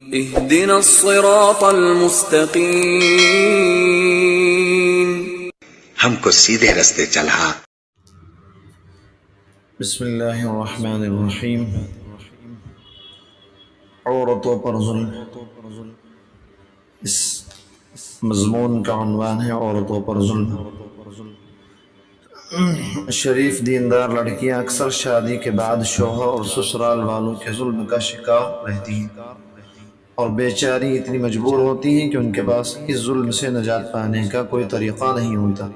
اهدنا الصراط المستقیم، ہم کو سیدھے رستے چلا۔ بسم اللہ الرحمن الرحیم۔ عورتوں پر ظلم، اس مضمون کا عنوان ہے عورتوں پر ظلم۔ شریف دیندار لڑکیاں اکثر شادی کے بعد شوہر اور سسرال والوں کے ظلم کا شکار رہتی ہیں اور بیچاری اتنی مجبور ہوتی ہیں کہ ان کے پاس اس ظلم سے نجات پانے کا کوئی طریقہ نہیں ہوتا،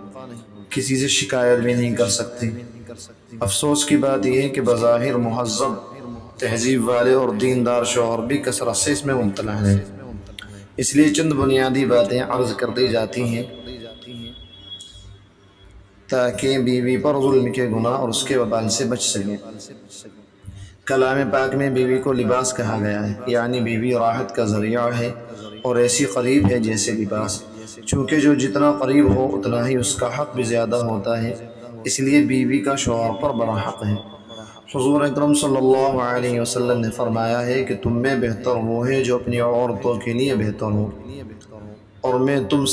کسی سے شکایت بھی نہیں کر سکتی۔ افسوس کی بات یہ ہے کہ بظاہر مہذب تہذیب والے اور دیندار شوہر بھی کثرت سے اس میں مبتلا ہیں۔ اس لیے چند بنیادی باتیں عرض کر دی جاتی ہیں تاکہ بیوی پر ظلم کے گناہ اور اس کے وبال سے بچ سکیں۔ کلام پاک میں بیوی کو لباس کہا گیا ہے، یعنی بیوی راحت کا ذریعہ ہے اور ایسی قریب ہے جیسے لباس، چونکہ جو جتنا قریب ہو اتنا ہی اس کا حق بھی زیادہ ہوتا ہے، اس لیے بیوی کا شوہر پر بڑا حق ہے۔ حضور اکرم صلی اللہ علیہ وسلم نے فرمایا ہے کہ تم میں بہتر وہ ہے جو اپنی عورتوں کے لیے بہتر ہو، اور میں تم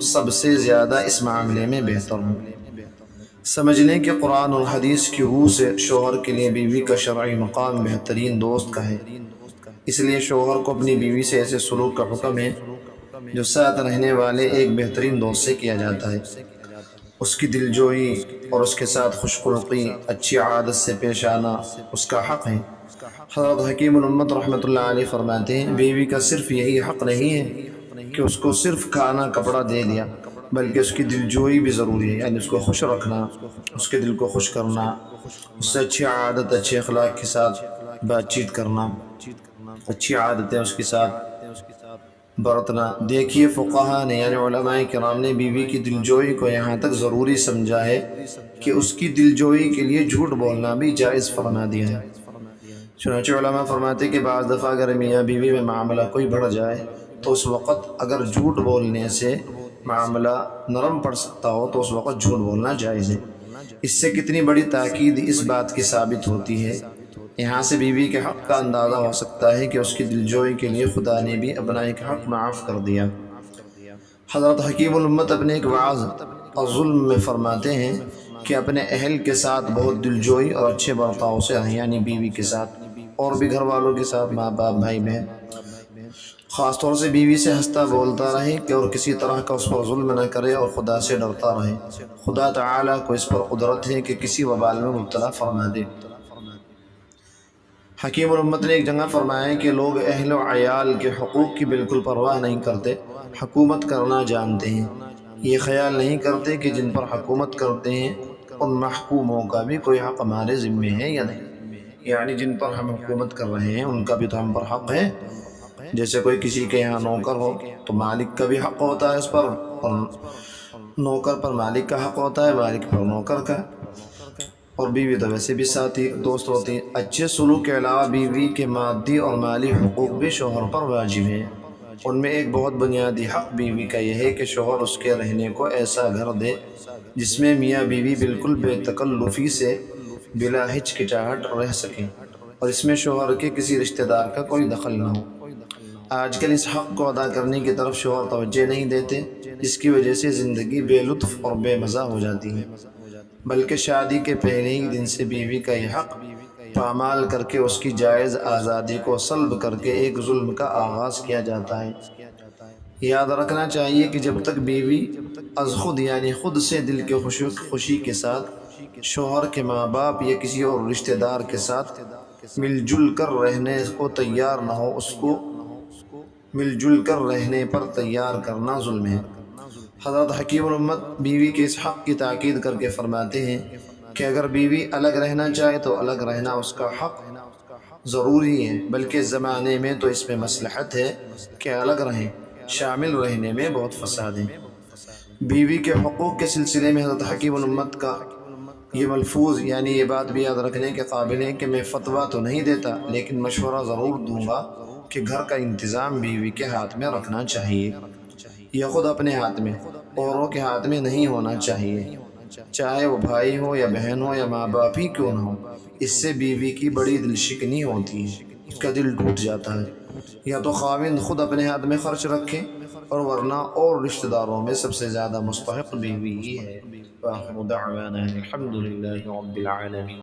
سب سے زیادہ اس معاملے میں بہتر ہوں۔ سمجھ لیں کہ قرآن اور حدیث کی روح سے شوہر کے لیے بیوی کا شرعی مقام بہترین دوست کا ہے، اس لیے شوہر کو اپنی بیوی سے ایسے سلوک کا حکم ہے جو ساتھ رہنے والے ایک بہترین دوست سے کیا جاتا ہے۔ اس کی دلجوئی اور اس کے ساتھ خوش خلقی، اچھی عادت سے پیش آنا اس کا حق ہے۔ حضرت حکیم الامت رحمۃ اللہ علیہ فرماتے ہیں، بیوی کا صرف یہی حق نہیں ہے کہ اس کو صرف کھانا کپڑا دے دیا، بلکہ اس کی دلجوئی بھی ضروری ہے، یعنی اس کو خوش رکھنا، اس کے دل کو خوش کرنا، اس سے اچھی عادت، اچھے اخلاق کے ساتھ بات چیت کرنا، اچھی عادتیں اس کے ساتھ برتنا۔ دیکھیے فقہا نے یعنی علماء کرام نے بیوی کی دلجوئی کو یہاں تک ضروری سمجھا ہے کہ اس کی دلجوئی کے لیے جھوٹ بولنا بھی جائز فرما دیا ہے۔ چنانچہ علماء فرماتے کہ بعض دفعہ اگر میاں بیوی میں معاملہ کوئی بڑھ جائے تو اس وقت اگر جھوٹ بولنے سے معاملہ نرم پڑ سکتا ہو تو اس وقت جھوٹ بولنا جائز ہے۔ اس سے کتنی بڑی تاکید اس بات کی ثابت ہوتی ہے، یہاں سے بیوی کے حق کا اندازہ ہو سکتا ہے کہ اس کی دلجوئی کے لیے خدا نے بھی اپنا ایک حق معاف کر دیا۔ حضرت حکیم الامت اپنے ایک وعظ الظلم میں فرماتے ہیں کہ اپنے اہل کے ساتھ بہت دلجوئی اور اچھے برتاؤ سے رہیں، یعنی بیوی کے ساتھ اور بھی گھر والوں کے ساتھ، ماں باپ، بھائی بہن، خاص طور سے بیوی سے ہنستا بولتا رہے کہ اور کسی طرح کا اس پر ظلم نہ کرے اور خدا سے ڈرتا رہے۔ خدا تعالیٰ کو اس پر قدرت ہے کہ کسی وبال میں مبتلا فرما دے۔ حکیم الامت نے ایک جگہ فرمایا کہ لوگ اہل و عیال کے حقوق کی بالکل پرواہ نہیں کرتے، حکومت کرنا جانتے ہیں، یہ خیال نہیں کرتے کہ جن پر حکومت کرتے ہیں ان محکوموں کا بھی کوئی حق ہمارے ذمے ہے یا نہیں، یعنی جن پر ہم حکومت کر رہے ہیں ان کا بھی تو ہم پر حق ہے۔ جیسے کوئی کسی کے یہاں نوکر ہو تو مالک کا بھی حق ہوتا ہے اس پر، اور نوکر پر مالک کا حق ہوتا ہے، مالک پر نوکر کا، اور بیوی تو ویسے بھی ساتھی دوست ہوتی ہے۔ اچھے سلوک کے علاوہ بیوی کے مادی اور مالی حقوق بھی شوہر پر واجب ہیں۔ ان میں ایک بہت بنیادی حق بیوی کا یہ ہے کہ شوہر اس کے رہنے کو ایسا گھر دے جس میں میاں بیوی بالکل بے تکلفی سے بلا ہچکچاہٹ رہ سکیں اور اس میں شوہر کے کسی رشتہ دار کا کوئی دخل نہ ہو۔ آج کل اس حق کو ادا کرنے کی طرف شوہر توجہ نہیں دیتے، جس کی وجہ سے زندگی بے لطف اور بے مزہ ہو جاتی ہے، بلکہ شادی کے پہلے ہی دن سے بیوی کا یہ حق پامال کر کے اس کی جائز آزادی کو سلب کر کے ایک ظلم کا آغاز کیا جاتا ہے۔ یاد رکھنا چاہیے کہ جب تک بیوی از خود یعنی خود سے دل کے خوشی کے ساتھ شوہر کے ماں باپ یا کسی اور رشتہ دار کے ساتھ مل جل کر رہنے کو تیار نہ ہو، اس کو مل جل کر رہنے پر تیار کرنا ظلم ہے۔ حضرت حکیم الامت بیوی کے اس حق کی تاکید کر کے فرماتے ہیں کہ اگر بیوی الگ رہنا چاہے تو الگ رہنا اس کا حق ضروری ہے، بلکہ اس زمانے میں تو اس میں مصلحت ہے کہ الگ رہیں، شامل رہنے میں بہت فساد ہے۔ بیوی کے حقوق کے سلسلے میں حضرت حکیم الامت کا یہ ملفوظ یعنی یہ بات بھی یاد رکھنے کے قابل ہے کہ میں فتویٰ تو نہیں دیتا لیکن مشورہ ضرور دوں گا کہ گھر کا انتظام بیوی کے ہاتھ میں رکھنا چاہیے، یہ خود اپنے ہاتھ میں، اوروں کے ہاتھ میں نہیں ہونا چاہیے، چاہے وہ بھائی ہو یا بہن ہو یا ماں باپ ہی کیوں نہ ہو۔ اس سے بیوی کی بڑی دل شکنی ہوتی ہے، اس کا دل ٹوٹ جاتا ہے۔ یا تو خاوند خود اپنے ہاتھ میں خرچ رکھے اور ورنہ اور رشتہ داروں میں سب سے زیادہ مستحق بیوی ہی ہے۔ وآخر دعوانا الحمد للہ رب العالمین۔